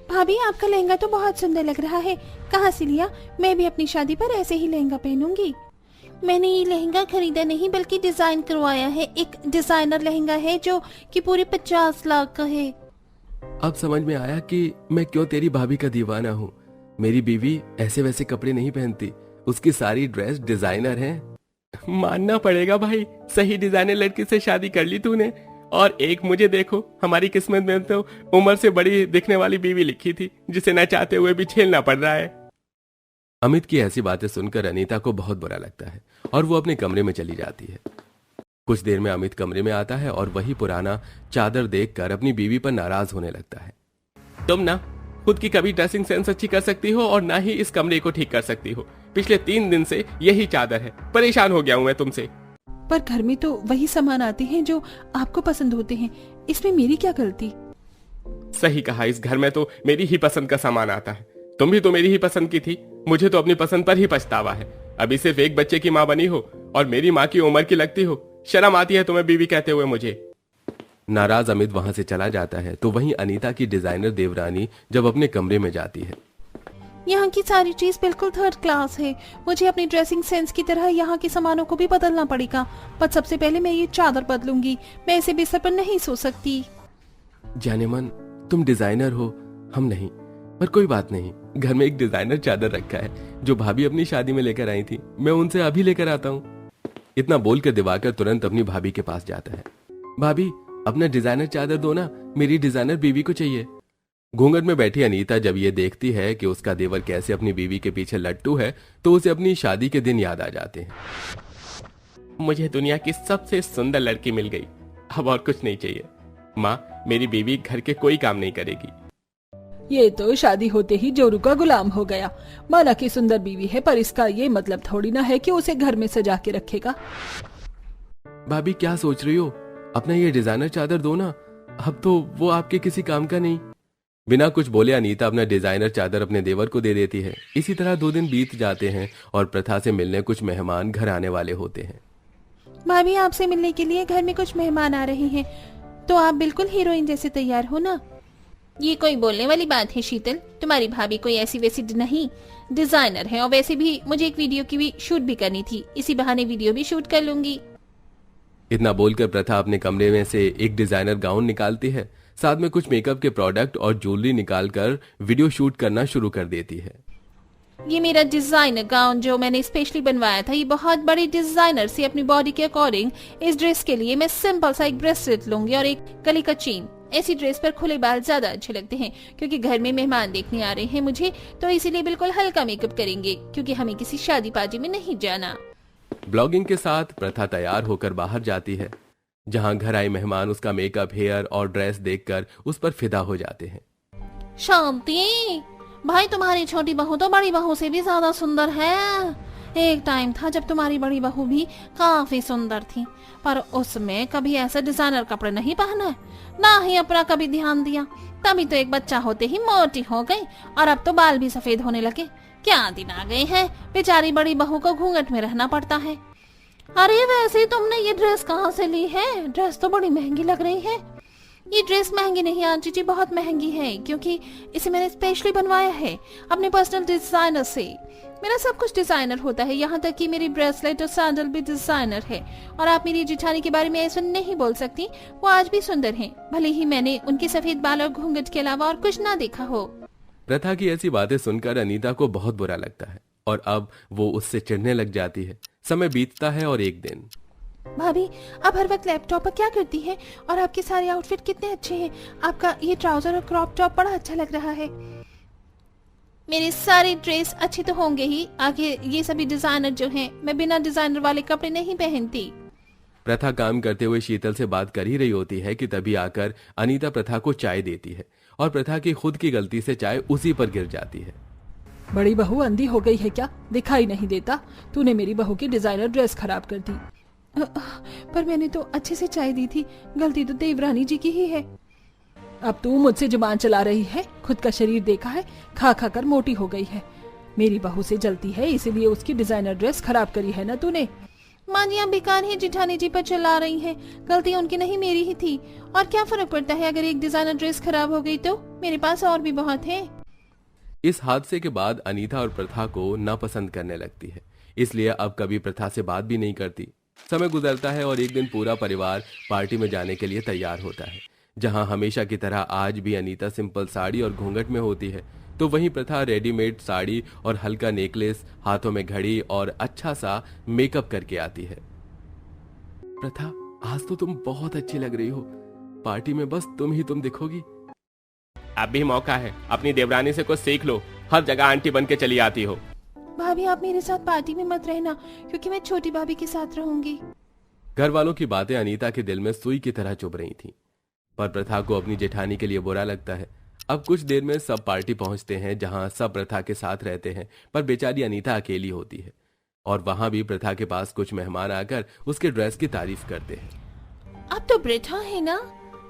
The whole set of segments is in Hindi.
भाभी आपका लहंगा तो बहुत सुंदर लग रहा है, कहाँ से लिया? मैं भी अपनी शादी पर ऐसे ही लहंगा पहनूंगी। मैंने ये लहंगा खरीदा नहीं बल्कि डिजाइन करवाया है। एक डिजाइनर लहंगा है जो कि पूरे 50 लाख का है। अब समझ में आया कि मैं क्यों तेरी भाभी का दीवाना हूँ। मेरी बीवी ऐसे वैसे कपड़े नहीं पहनती, उसकी सारी ड्रेस डिजाइनर है। मानना पड़ेगा भाई, सही डिजाइनर लड़की से शादी कर ली तूने। और एक मुझे देखो, हमारी किस्मत में तो उम्र से बड़ी दिखने वाली बीवी लिखी थी जिसे न चाहते हुए भी झेलना पड़ रहा है। अमित की ऐसी बातें सुनकर अनीता को बहुत बुरा लगता है और वो अपने कमरे में चली जाती है। कुछ देर में अमित कमरे में आता है और वही पुराना चादर देखकर अपनी बीवी पर नाराज होने लगता है। तुम ना खुद की कभी ड्रेसिंग सेंस अच्छी कर सकती हो और ना ही इस कमरे को ठीक कर सकती हो। पिछले 3 दिन से यही चादर है, परेशान हो गया हूं मैं तुमसे। पर घर में तो वही सामान आते हैं जो आपको पसंद होते हैं, इसमें मेरी क्या गलती? सही कहा, इस घर में तो मेरी ही पसंद का सामान आता है। तुम भी तो मेरी ही पसंद की थी, मुझे तो अपनी पसंद पर ही पछतावा है। अभी सिर्फ एक बच्चे की माँ बनी हो और मेरी माँ की उम्र की लगती हो। शर्म आती है तुम्हें बीवी कहते हुए मुझे। नाराज अमित वहां से चला जाता है तो वहीं अनीता की डिजाइनर देवरानी जब अपने कमरे में जाती है। यहाँ की सारी चीज बिल्कुल 3rd क्लास है। मुझे अपनी ड्रेसिंग सेंस की तरह यहाँ के सामानों को भी बदलना पड़ेगा। पर सबसे पहले मैं ये चादर बदलूंगी। मैं ऐसे बिस्तर पर नहीं सो सकती। जाने मन, तुम डिजाइनर हो, हम नहीं। पर कोई बात नहीं, घर में एक डिजाइनर चादर रखा है जो भाभी अपनी शादी में लेकर आई थी। मैं उनसे अभी लेकर आता हूँ। इतना बोलकर दिवाकर तुरंत अपनी भाभी के पास जाता है। भाभी, अपना डिजाइनर चादर दो ना, मेरी डिजाइनर बीवी को चाहिए। घूंघट में बैठी अनीता जब ये देखती है कि उसका देवर कैसे अपनी बीवी के पीछे लट्टू है तो उसे अपनी शादी के दिन याद आ जाते हैं। मुझे दुनिया की सबसे सुंदर लड़की मिल गई, अब और कुछ नहीं चाहिए। माँ, मेरी बीवी घर के कोई काम नहीं करेगी। ये तो शादी होते ही जोरू का गुलाम हो गया। माना की सुंदर बीवी है, पर इसका ये मतलब थोड़ी ना है कि उसे घर में सजा के रखेगा। भाभी क्या सोच रही हो? अपना ये डिजाइनर चादर दो ना, अब तो वो आपके किसी काम का नहीं। बिना कुछ बोले अनीता अपना डिजाइनर चादर अपने देवर को दे देती है। इसी तरह 2 दिन बीत जाते हैं और प्रथा से मिलने कुछ मेहमान घर आने वाले होते हैं। भाभी, आपसे मिलने के लिए घर में कुछ मेहमान आ रहे हैं, तो आप बिल्कुल हीरोइन जैसे तैयार हो ना। ये कोई बोलने वाली बात है शीतल? तुम्हारी भाभी कोई ऐसी वैसी नहीं, डिजाइनर है। और वैसे भी मुझे एक वीडियो की भी शूट भी करनी थी, इसी बहाने वीडियो भी शूट कर लूंगी। इतना बोलकर प्रथा अपने कमरे में से एक डिजाइनर गाउन निकालती है, साथ में कुछ मेकअप के प्रोडक्ट और ज्वेलरी निकालकर वीडियो शूट करना शुरू कर देती है। ये मेरा डिजाइनर गाउन जो मैंने स्पेशली बनवाया था, ये बहुत बड़ी डिजाइनर से अपनी बॉडी के अकॉर्डिंग इस ड्रेस के लिए मैं सिंपल सा एक ब्रेसलेट लूंगी और एक गले का चेन। ऐसी ड्रेस पर खुले बाल ज्यादा अच्छे लगते हैं क्योंकि घर में मेहमान देखने आ रहे हैं मुझे, तो इसीलिए बिल्कुल हल्का मेकअप करेंगे क्योंकि हमें किसी शादी पार्टी में नहीं जाना। ब्लॉगिंग के साथ प्रथा तैयार होकर बाहर जाती है, जहां घर आए मेहमान उसका मेकअप, हेयर और ड्रेस देखकर उस पर फिदा हो जाते हैं। शांति भाई, तुम्हारी छोटी बहू तो बड़ी बहू से भी ज्यादा सुंदर है। एक टाइम था जब तुम्हारी बड़ी बहू भी काफी सुंदर थी, पर उसमें कभी ऐसे डिजाइनर कपड़े नहीं पहने, ना ही अपना कभी ध्यान दिया। तभी तो एक बच्चा होते ही मोटी हो गई और अब तो बाल भी सफेद होने लगे। क्या दिन आ गए हैं, बेचारी बड़ी बहू को घूंघट में रहना पड़ता है। अरे वैसे तुमने ये ड्रेस कहाँ से ली है? ड्रेस तो बड़ी महंगी लग रही है। ये ड्रेस महंगी नहीं आंटी जी, बहुत महंगी है क्योंकि इसे मैंने स्पेशली बनवाया है अपने पर्सनल डिजाइनर से। मेरा सब कुछ डिजाइनर होता है, यहाँ तक कि मेरी ब्रेसलेट और सैंडल भी डिजाइनर है। और आप मेरी जेठानी के बारे में ऐसा नहीं बोल सकती, वो आज भी सुंदर हैं, भले ही मैंने उनके सफेद बाल और घूंघट के अलावा और कुछ ना देखा हो। प्रथा की ऐसी बातें सुनकर अनीता को बहुत बुरा लगता है और अब वो उससे चिढ़ने लग जाती है। समय बीतता है और एक दिन। भाभी, आप हर वक्त लैपटॉप पर क्या करती हैं? और आपके सारे आउटफिट कितने अच्छे हैं। आपका ये ट्राउजर और क्रॉप टॉप बड़ा अच्छा लग रहा है। मेरे सारे ड्रेस अच्छे तो होंगे ही, आगे ये सभी डिजाइनर जो हैं, मैं बिना डिजाइनर वाले कपड़े नहीं पहनती। प्रथा काम करते हुए शीतल से बात कर ही रही होती है कि तभी आकर अनीता प्रथा को चाय देती है और प्रथा की खुद की गलती से चाय उसी पर गिर जाती है। बड़ी बहू अंधी हो गई है क्या? दिखाई नहीं देता? तूने मेरी बहू की डिजाइनर ड्रेस खराब कर दी। पर मैंने तो अच्छे से चाय दी थी, गलती तो देवरानी जी की ही है। अब तू मुझसे जुबान चला रही है? खुद का शरीर देखा है, खा खा कर मोटी हो गई है। मेरी बहू से जलती है इसीलिए उसकी डिजाइनर ड्रेस खराब करी है ना तूने। माँ जी आप बेकार ही जिठानी जी पर चिल्ला रही हैं। गलती उनकी नहीं मेरी ही थी। और क्या फर्क पड़ता है अगर एक डिजाइनर ड्रेस खराब हो गई तो मेरे पास और भी बहुत है। इस हादसे के बाद अनीता और प्रथा को नापसंद करने लगती है, इसलिए अब कभी प्रथा से बात भी नहीं करती। समय गुजरता है और एक दिन पूरा परिवार पार्टी में जाने के लिए तैयार होता है। जहां हमेशा की तरह आज भी अनीता सिंपल साड़ी और घूंघट में होती है, तो वहीं प्रथा रेडीमेड साड़ी और हल्का नेकलेस, हाथों में घड़ी और अच्छा सा मेकअप करके आती है। प्रथा, आज तो तुम बहुत अच्छी लग रही हो। पार्टी में बस तुम दिखोगी। अब भी मौका है, अपनी देवरानी से कुछ सीख लो। हर जगह आंटी बन के चली आती हो। भाभी आप मेरे साथ पार्टी में मत रहना, क्योंकि मैं छोटी भाभी के साथ रहूंगी। घर वालों की बातें अनीता के दिल में सुई की तरह चुभ रही थीं, पर प्रथा को अपनी जेठानी के लिए बुरा लगता है। अब कुछ देर में सब पार्टी पहुंचते हैं, जहां सब प्रथा के साथ रहते हैं, पर बेचारी अनीता अकेली होती है। और वहां भी प्रथा के पास कुछ मेहमान आकर उसके ड्रेस की तारीफ करते हैं। अब तो प्रथा है ना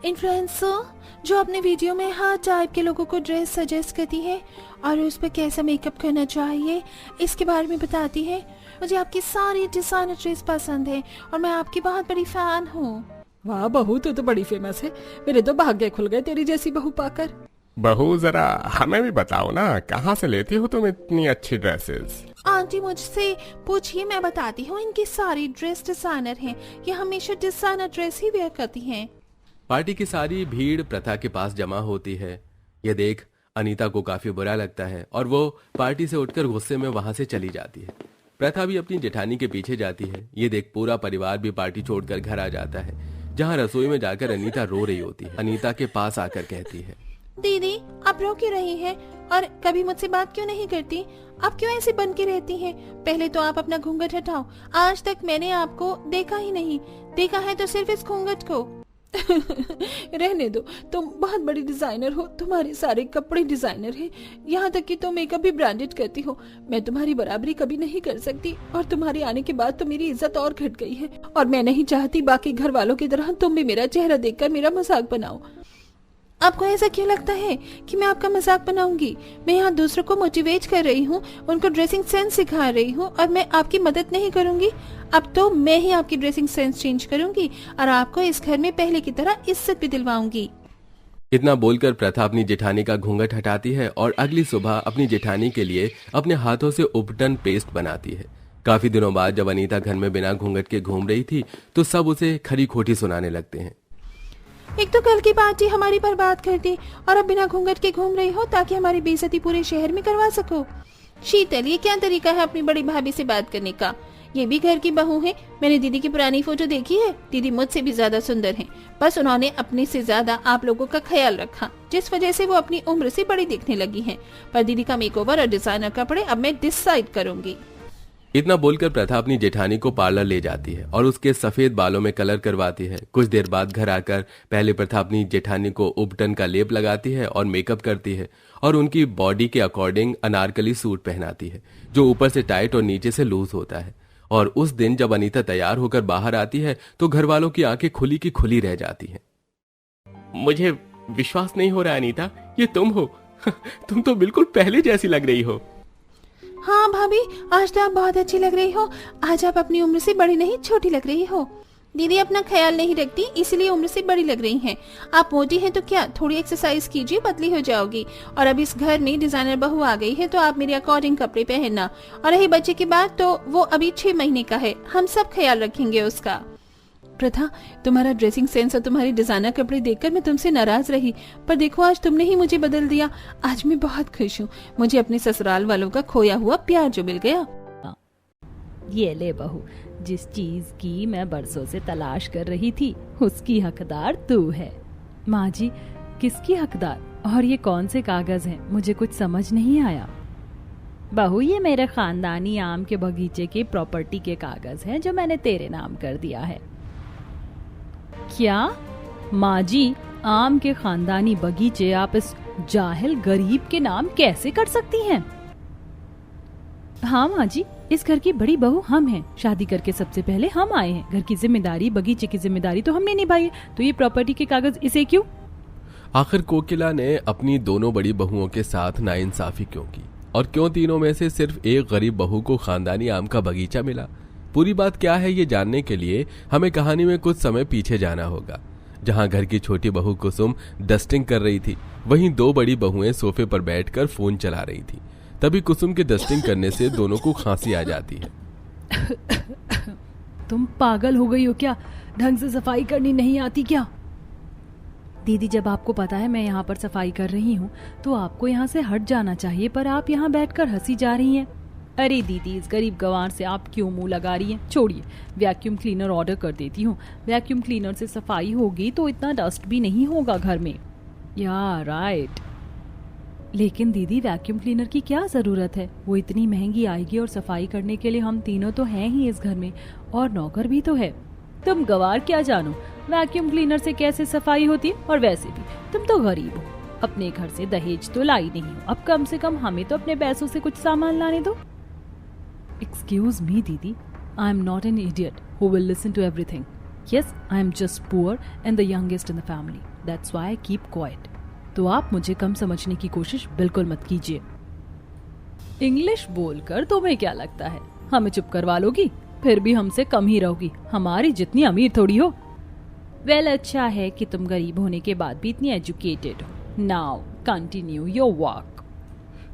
इन्फ्लुएंसर, जो अपने वीडियो में हर टाइप के लोगों को ड्रेस सजेस्ट करती है और उस पर कैसा मेकअप करना चाहिए इसके बारे में बताती है। मुझे आपकी सारी डिजाइनर ड्रेस पसंद है और मैं आपकी बहुत बड़ी फैन हूँ। वाह बहू, तू तो बड़ी फेमस है। मेरे तो भाग्य खुल गए तेरी जैसी बहू पाकर। बहू जरा हमें भी बताओ ना, कहाँ से लेती हो तुम इतनी अच्छी ड्रेसेस? आंटी मुझसे पूछिए, मैं बताती हूँ। इनकी सारी ड्रेस डिजाइनर हैं, ये हमेशा डिजाइनर ड्रेस ही वेयर करती हैं। पार्टी की सारी भीड़ प्रथा के पास जमा होती है। ये देख अनीता को काफी बुरा लगता है और वो पार्टी से उठकर गुस्से में वहां से चली जाती है। प्रथा भी अपनी जेठानी के पीछे जाती है। ये देख पूरा परिवार भी पार्टी छोड़कर घर आ जाता है, जहां रसोई में जाकर अनीता रो रही होती है। अनीता के पास आकर कहती है, दीदी आप रो क्यों रही हैं और कभी मुझसे बात क्यों नहीं करती? आप क्यों ऐसे बन के रहती हैं? पहले तो आप अपना घूंघट हटाओ। आज तक मैंने आपको देखा ही नहीं, देखा है तो सिर्फ इस घूंघट को। रहने दो, तुम बहुत बड़ी डिजाइनर हो, तुम्हारे सारे कपड़े डिजाइनर हैं, यहाँ तक कि तुम मेकअप भी ब्रांडेड करती हो। मैं तुम्हारी बराबरी कभी नहीं कर सकती और तुम्हारे आने के बाद तो मेरी इज्जत और घट गई है। और मैं नहीं चाहती बाकी घर वालों की तरह तुम भी मेरा चेहरा देखकर मेरा मजाक बनाओ। आपको ऐसा क्यों लगता है कि मैं आपका मजाक बनाऊंगी? मैं यहाँ दूसरों को मोटिवेट कर रही हूँ, उनको ड्रेसिंग सेंस सिखा रही हूँ और मैं आपकी मदद नहीं करूंगी। अब तो मैं ही आपकी ड्रेसिंग सेंस चेंज करूंगी और आपको इस घर में पहले की तरह इज्जत भी दिलवाऊंगी। इतना बोलकर प्रथा अपनी जेठानी का घूंघट हटाती है और अगली सुबह अपनी जेठानी के लिए अपने हाथों से उपटन पेस्ट बनाती है। काफी दिनों बाद जब अनीता घर में बिना घूंघट के घूम रही थी, तो सब उसे खरी खोटी सुनाने लगते हैं। एक तो कल की पार्टी हमारी बर्बाद कर दी और अब बिना घूंघट के घूम रही हो ताकि हमारी बेइज्जती पूरे शहर में करवा सको। शीतल, ये क्या तरीका है अपनी बड़ी भाभी से बात करने का? ये भी घर की बहू है। मैंने दीदी की पुरानी फोटो देखी है, दीदी मुझसे भी ज्यादा सुंदर हैं। बस उन्होंने अपने से ज्यादा आप लोगों का ख्याल रखा, जिस वजह से वो अपनी उम्र से बड़ी दिखने लगी हैं। पर दीदी का मेकओवर और डिजाइनर कपड़े अब मैं डिसाइड करूंगी। इतना बोलकर प्रथा अपनी जेठानी को पार्लर ले जाती है और उसके सफेद बालों में कलर करवाती है। कुछ देर बाद घर आकर पहले प्रथा अपनी जेठानी को उपटन का लेप लगाती है और मेकअप करती है और उनकी बॉडी के अकॉर्डिंग अनारकली सूट पहनाती है, जो ऊपर से टाइट और नीचे से लूज होता है। और उस दिन जब अनीता तैयार होकर बाहर आती है तो घर वालों की आंखें खुली की खुली रह जाती हैं। मुझे विश्वास नहीं हो रहा अनीता, ये तुम हो। तुम तो बिल्कुल पहले जैसी लग रही हो। हाँ भाभी, आज तो आप बहुत अच्छी लग रही हो। आज आप अपनी उम्र से बड़ी नहीं, छोटी लग रही हो। दीदी अपना ख्याल नहीं रखती, इसलिए उम्र से बड़ी लग रही हैं। आप मोटी हैं तो क्या, थोड़ी एक्सरसाइज कीजिए, पतली हो जाओगी। और अब इस घर में डिजाइनर बहू आ गई है तो आप मेरे अकॉर्डिंग कपड़े पहनना। और रही बच्चे की बात, तो वो अभी 6 महीने का है, हम सब ख्याल रखेंगे उसका। प्रथा, तुम्हारा ड्रेसिंग सेंस और तुम्हारी डिजाइनर कपड़े देखकर मैं तुमसे नाराज रही, पर देखो आज तुमने ही मुझे बदल दिया। आज मैं बहुत खुश हूँ। मुझे अपने ससुराल वालों का खोया हुआ प्यार जो मिल गया। ये ले बहू, जिस चीज की मैं बरसों से तलाश कर रही थी उसकी हकदार तू है। माँ जी, किसकी हकदार? और ये कौन से कागज हैं? मुझे कुछ समझ नहीं आया। बहू, ये मेरे खानदानी आम के बगीचे की प्रॉपर्टी के कागज हैं जो मैंने तेरे नाम कर दिया है। क्या माँ जी, आम के खानदानी बगीचे आप इस जाहिल गरीब के नाम कैसे कर सकती हैं? हाँ माँ जी, इस घर की बड़ी बहू हम हैं। शादी करके सबसे पहले हम आए हैं। घर की जिम्मेदारी, बगीचे की जिम्मेदारी तो हमने निभाई है, तो ये प्रॉपर्टी के कागज इसे क्यों? आखिर कोकिला ने अपनी दोनों बड़ी बहुओं के साथ नाइंसाफी क्यों की और क्यों तीनों में से सिर्फ एक गरीब बहू को खानदानी आम का बगीचा मिला? पूरी बात क्या है ये जानने के लिए हमें कहानी में कुछ समय पीछे जाना होगा। जहां घर की छोटी बहू कुसुम डस्टिंग कर रही थी, वहीं दो बड़ी बहुएं सोफे पर बैठकर फोन चला रही थी। तभी कुसुम के डस्टिंग करने से दोनों को खांसी आ जाती है। तुम पागल हो गई हो क्या? ढंग से सफाई करनी नहीं आती क्या? दीदी, जब आपको पता है मैं यहाँ पर सफाई कर रही हूँ तो आपको यहाँ से हट जाना चाहिए, पर आप यहाँ बैठकर हंसी जा रही हैं। अरे दीदी, इस गरीब गंवार से आप क्यों मुंह लगा रही हैं? छोड़िए, वैक्यूम क्लीनर ऑर्डर कर देती हूँ। वैक्यूम क्लीनर से सफाई होगी तो इतना डस्ट भी नहीं होगा घर में। या राइट। लेकिन दीदी, वैक्यूम क्लीनर की क्या जरूरत है? वो इतनी महंगी आएगी और सफाई करने के लिए हम तीनों तो हैं ही इस घर में, और नौकर भी तो है। तुम गवार क्या जानो वैक्यूम क्लीनर से कैसे सफाई होती है? और वैसे भी तुम तो गरीब हो, अपने घर से दहेज तो लाई नहीं हो। अब कम से कम हमें तो अपने पैसों से कुछ सामान लाने दो। Excuse me, Didi. I am not an idiot who will listen to everything. Yes, I am just poor and the youngest in the family. That's why I keep quiet. तो आप मुझे कम समझने की कोशिश बिल्कुल मत कीजिए। इंग्लिश बोलकर तुम्हें क्या लगता है हमें चुप करवा लोगी? फिर भी हमसे कम ही रहोगी, हमारी जितनी अमीर थोड़ी हो। वेल, अच्छा है कि तुम गरीब होने के बाद भी इतनी एजुकेटेड हो। Now continue your work.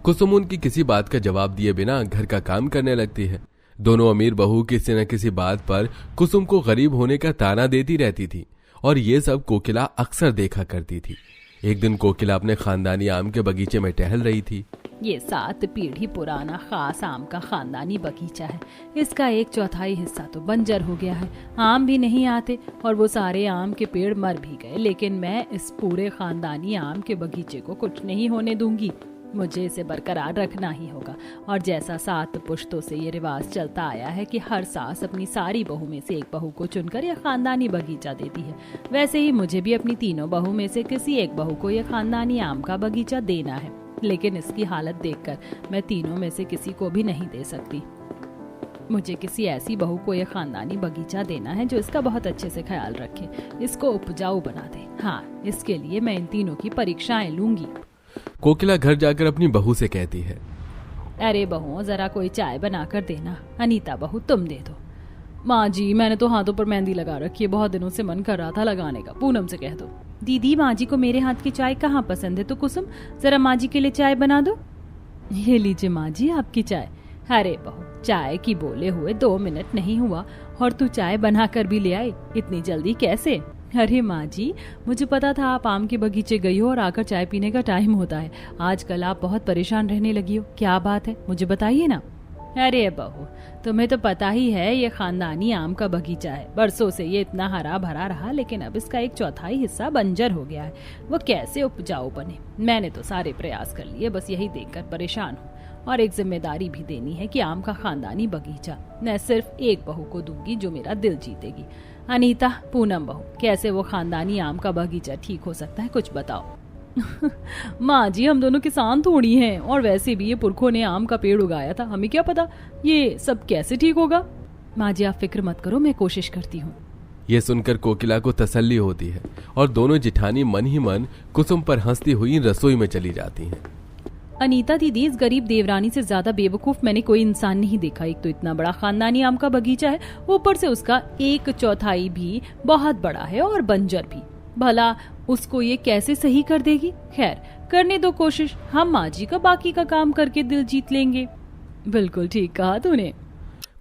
Kusum उनकी किसी बात का जवाब दिए बिना घर का काम करने लगती है। दोनों अमीर बहू किसी न किसी बात पर कुसुम को गरीब होने का ताना देती रहती थी, और ये सब कोकिला अक्सर देखा करती थी। एक दिन कोकिला अपने खानदानी आम के बगीचे में टहल रही थी। ये 7 पीढ़ी पुराना खास आम का खानदानी बगीचा है। इसका 1/4 हिस्सा तो बंजर हो गया है, आम भी नहीं आते और वो सारे आम के पेड़ मर भी गए। लेकिन मैं इस पूरे खानदानी आम के बगीचे को कुछ नहीं होने दूंगी। मुझे इसे बरकरार रखना ही होगा। और जैसा 7 पुश्तों से ये रिवाज चलता आया है कि हर सास अपनी सारी बहू में से एक बहू को चुनकर यह खानदानी बगीचा देती है, वैसे ही मुझे भी अपनी तीनों बहू में से किसी एक बहू को यह खानदानी आम का बगीचा देना है। लेकिन इसकी हालत देखकर मैं तीनों में से किसी को भी नहीं दे सकती। मुझे किसी ऐसी बहू को यह खानदानी बगीचा देना है जो इसका बहुत अच्छे से ख्याल रखे, इसको उपजाऊ बना दे। हाँ, इसके लिए मैं इन तीनों की परीक्षाएं लूंगी। कोकिला घर जाकर अपनी बहू से कहती है, अरे बहू, जरा कोई चाय बना कर देना। अनीता बहू, तुम दे दो। माँ जी, मैंने तो हाथों पर मेहंदी लगा रखी है, बहुत दिनों से मन कर रहा था लगाने का। पूनम से कह दो। दीदी, माँ जी को मेरे हाथ की चाय कहाँ पसंद है, तो कुसुम जरा माँ जी के लिए चाय बना दो। ये लीजिए माँ जी आपकी चाय। अरे बहू, चाय की बोले हुए 2 मिनट नहीं हुआ और तू चाय बना कर भी ले आई, इतनी जल्दी कैसे? अरे माँ जी, मुझे पता था आप आम के बगीचे गई हो और आकर चाय पीने का टाइम होता है। आजकल आप बहुत परेशान रहने लगी हो, क्या बात है मुझे बताइए ना। अरे बहू, तुम्हें तो पता ही है ये खानदानी आम का बगीचा है। बरसों से ये इतना हरा भरा रहा, लेकिन अब इसका 1/4 हिस्सा बंजर हो गया है। वो कैसे उपजाऊ बने? मैंने तो सारे प्रयास कर लिए, बस यही देखकर परेशान हूँ। और एक जिम्मेदारी भी देनी है कि आम का खानदानी बगीचा मैं सिर्फ एक बहू को दूंगी जो मेरा दिल जीतेगी। अनीता, पूनम बहू, कैसे वो खानदानी आम का बगीचा ठीक हो सकता है, कुछ बताओ। माँ जी, हम दोनों किसान थोड़ी हैं, और वैसे भी ये पुरखों ने आम का पेड़ उगाया था, हमें क्या पता ये सब कैसे ठीक होगा। माँ जी, आप फिक्र मत करो, मैं कोशिश करती हूँ। ये सुनकर कोकिला को तसल्ली होती है और दोनों जिठानी मन ही मन कुसुम पर हंसती हुई रसोई में चली जाती हैं। अनीता दीदी, इस गरीब देवरानी से ज्यादा बेवकूफ मैंने कोई इंसान नहीं देखा। एक तो इतना बड़ा खानदानी आम का बगीचा है, ऊपर से उसका 1/4 भी बहुत बड़ा है और बंजर भी। भला उसको ये कैसे सही कर देगी? खैर, करने दो कोशिश, हम माँ जी का बाकी का काम करके दिल जीत लेंगे। बिल्कुल ठीक कहा तूने।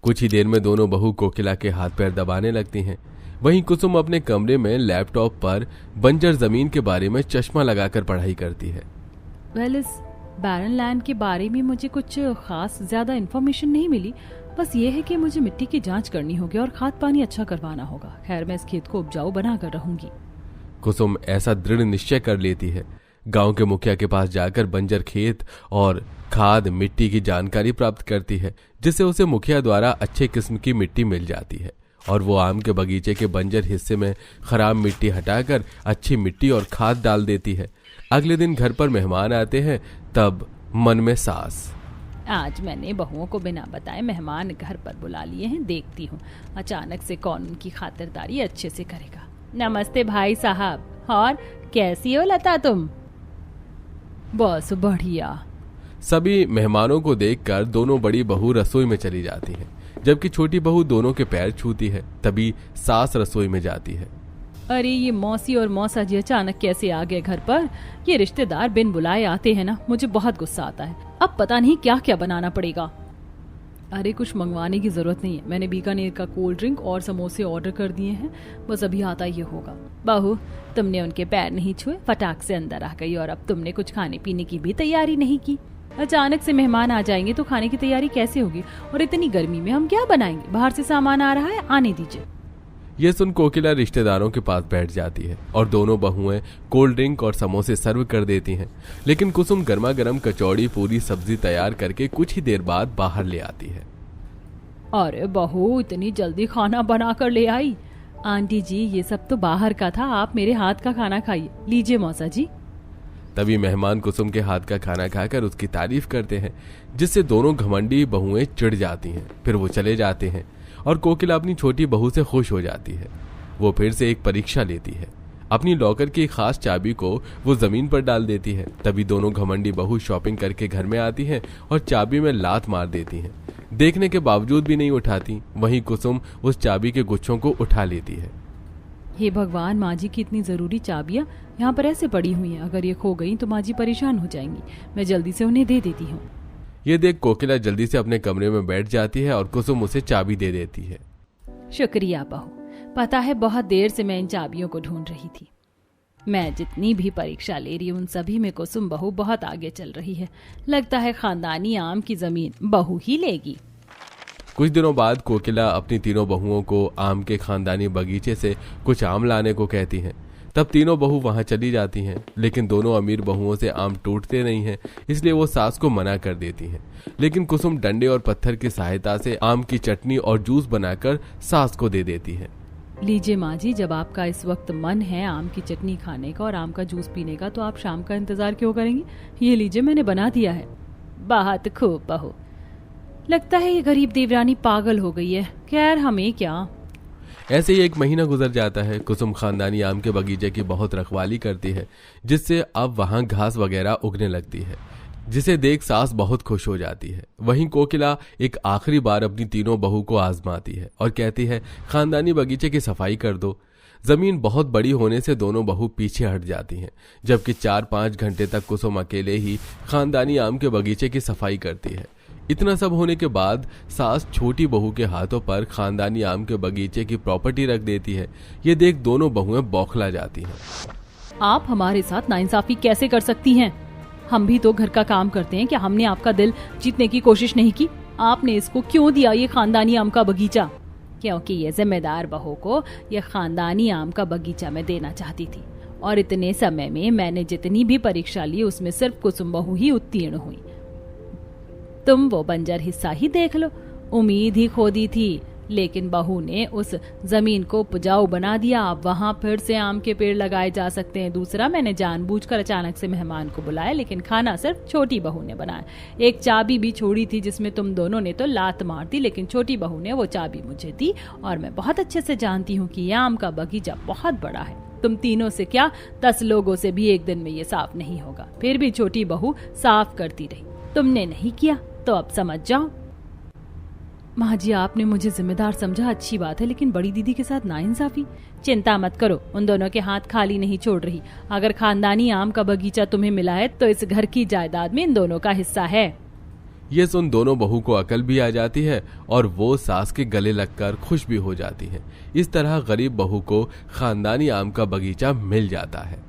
कुछ ही देर में दोनों बहू कोकिला के हाथ पैर दबाने लगती हैं। वहीं कुसुम अपने कमरे में लैपटॉप पर बंजर जमीन के बारे में चश्मा लगाकर पढ़ाई करती है। वेल, इस बैरन लैंड के बारे में मुझे कुछ खास ज्यादा इन्फॉर्मेशन नहीं मिली। बस ये है कि मुझे मिट्टी की जांच करनी होगी और खाद पानी अच्छा करवाना होगा। खैर, मैं इस खेत को उपजाऊ बना कर रहूंगी। कुसुम ऐसा दृढ़ निश्चय कर लेती है। गांव के मुखिया के पास जाकर बंजर खेत और खाद मिट्टी की जानकारी प्राप्त करती है, जिससे उसे मुखिया द्वारा अच्छे किस्म की मिट्टी मिल जाती है और वो आम के बगीचे के बंजर हिस्से में खराब मिट्टी हटाकर अच्छी मिट्टी और खाद डाल देती है। अगले दिन घर पर मेहमान आते हैं, तब मन में सास, आज मैंने बहुओं को बिना बताए मेहमान घर पर बुला लिए हैं, देखती हूँ अचानक से कौन उनकी खातिरदारी अच्छे से करेगा। नमस्ते भाई साहब, और कैसी हो लता तुम? बस बढ़िया। सभी मेहमानों को देखकर दोनों बड़ी बहू रसोई में चली जाती हैं। जबकि छोटी बहू दोनों के पैर छूती है। तभी सास रसोई में जाती है। अरे ये मौसी और मौसा जी अचानक कैसे आ गए घर पर? ये रिश्तेदार बिन बुलाए आते हैं ना, मुझे बहुत गुस्सा आता है। अब पता नहीं क्या क्या बनाना पड़ेगा। अरे कुछ मंगवाने की जरूरत नहीं है, मैंने बीकानेर का कोल्ड ड्रिंक और समोसे ऑर्डर कर दिए हैं, बस अभी आता ही होगा। बहू, तुमने उनके पैर नहीं छुए, फटाक से अंदर आ गई और अब तुमने कुछ खाने पीने की भी तैयारी नहीं की। अचानक से मेहमान आ जाएंगे तो खाने की तैयारी कैसे होगी? और इतनी गर्मी में हम क्या बनाएंगे? बाहर से सामान आ रहा है, आने दीजिए। ये सुन कोकिला रिश्तेदारों के पास बैठ जाती है और दोनों बहुएं कोल्ड ड्रिंक और समोसे सर्व कर देती हैं। लेकिन कुसुम गर्मा गर्म कचौड़ी पूरी सब्जी तैयार करके कुछ ही देर बाद बाहर ले आती है। अरे बहू, इतनी जल्दी खाना बना कर ले आई? आंटी जी, ये सब तो बाहर का था, आप मेरे हाथ का खाना खाइए। लीजिए मौसा जी। तभी मेहमान कुसुम के हाथ का खाना खाकर उसकी तारीफ करते हैं, जिससे दोनों घमंडी बहुएं चिढ़ जाती हैं। फिर वो चले जाते हैं और कोकिला अपनी छोटी बहू से खुश हो जाती है। वो फिर से एक परीक्षा लेती है। अपनी लॉकर की खास चाबी को वो जमीन पर डाल देती है। तभी दोनों घमंडी बहू शॉपिंग करके घर में आती हैं और चाबी में लात मार देती हैं। देखने के बावजूद भी नहीं उठाती। वहीं कुसुम उस चाबी के गुच्छों को उठा लेती है। हे भगवान, माँ जी की इतनी जरूरी चाबियाँ यहाँ पर ऐसे पड़ी हुई हैं, अगर ये खो गई तो माँ जी परेशान हो जाएंगी। मैं जल्दी से उन्हें दे देती हूँ। ये देख कोकिला जल्दी से अपने कमरे में बैठ जाती है और कुसुम उसे चाबी दे देती है। शुक्रिया बहू, पता है बहुत देर से मैं इन चाबियों को ढूंढ रही थी। मैं जितनी भी परीक्षा ले रही हूँ उन सभी में कुसुम बहू बहुत आगे चल रही है। लगता है खानदानी आम की जमीन बहू ही लेगी। कुछ दिनों बाद कोकिला अपनी तीनों बहुओं को आम के खानदानी बगीचे से कुछ आम लाने को कहती हैं। तब तीनों बहू वहां चली जाती हैं, लेकिन दोनों अमीर बहुओं से आम टूटते नहीं हैं, इसलिए वो सास को मना कर देती हैं। लेकिन कुसुम डंडे और पत्थर की सहायता से आम की चटनी और जूस बनाकर सास को दे देती है। लीजिए माँ जी, जब आपका इस वक्त मन है आम की चटनी खाने का और आम का जूस पीने का, तो आप शाम का इंतजार क्यों करेंगे? ये लीजिए, मैंने बना दिया है। बहुत खूब बहू। लगता है ये गरीब देवरानी पागल हो गई है। खैर, हमें क्या। ऐसे ही एक महीना गुजर जाता है। कुसुम खानदानी आम के बगीचे की बहुत रखवाली करती है, जिससे अब वहां घास वगैरह उगने लगती है, जिसे देख सास बहुत खुश हो जाती है। वहीं कोकिला एक आखिरी बार अपनी तीनों बहू को आजमाती है और कहती है, खानदानी बगीचे की सफाई कर दो। जमीन बहुत बड़ी होने से दोनों बहू पीछे हट जाती हैं, जबकि 4-5 घंटे तक कुसुम अकेले ही खानदानी आम के बगीचे की सफाई करती है। इतना सब होने के बाद सास छोटी बहू के हाथों पर खानदानी आम के बगीचे की प्रॉपर्टी रख देती है। ये देख दोनों बहुएं बौखला जाती हैं। आप हमारे साथ नाइंसाफी कैसे कर सकती हैं? हम भी तो घर का काम करते हैं। क्या हमने आपका दिल जीतने की कोशिश नहीं की? आपने इसको क्यों दिया ये खानदानी आम का बगीचा? क्योंकि ये जिम्मेदार बहू को ये खानदानी आम का बगीचा मैं देना चाहती थी, और इतने समय में मैंने जितनी भी परीक्षा ली उसमें सिर्फ कुसुम बहू ही उत्तीर्ण हुई। तुम वो बंजर हिस्सा ही देख लो। उम्मीद ही खो दी थी, लेकिन बहू ने उस जमीन को उपजाऊ बना दिया। अब वहां फिर से आम के पेड़ लगाए जा सकते हैं। दूसरा, मैंने जानबूझकर अचानक से मेहमान को बुलाया, लेकिन खाना सिर्फ छोटी बहू ने बनाया। एक चाबी भी छोड़ी थी जिसमें तुम दोनों ने तो लात मार दी, लेकिन छोटी बहू ने वो चाबी मुझे दी, और मैं बहुत अच्छे से जानती हूँ कि यह आम का बगीचा बहुत बड़ा है। तुम तीनों से क्या, 10 लोगों से भी एक दिन में ये साफ नहीं होगा। फिर भी छोटी बहू साफ करती रही। तुमने नहीं किया तो अब समझ जाओ। माँ जी, आपने मुझे जिम्मेदार समझा, अच्छी बात है, लेकिन बड़ी दीदी के साथ नाइंसाफी। चिंता मत करो, उन दोनों के हाथ खाली नहीं छोड़ रही। अगर खानदानी आम का बगीचा तुम्हें मिला है तो इस घर की जायदाद में इन दोनों का हिस्सा है। ये सुन दोनों बहू को अकल भी आ जाती है और वो सास के गले लगकर खुश भी हो जाती है। इस तरह गरीब बहू को खानदानी आम का बगीचा मिल जाता है।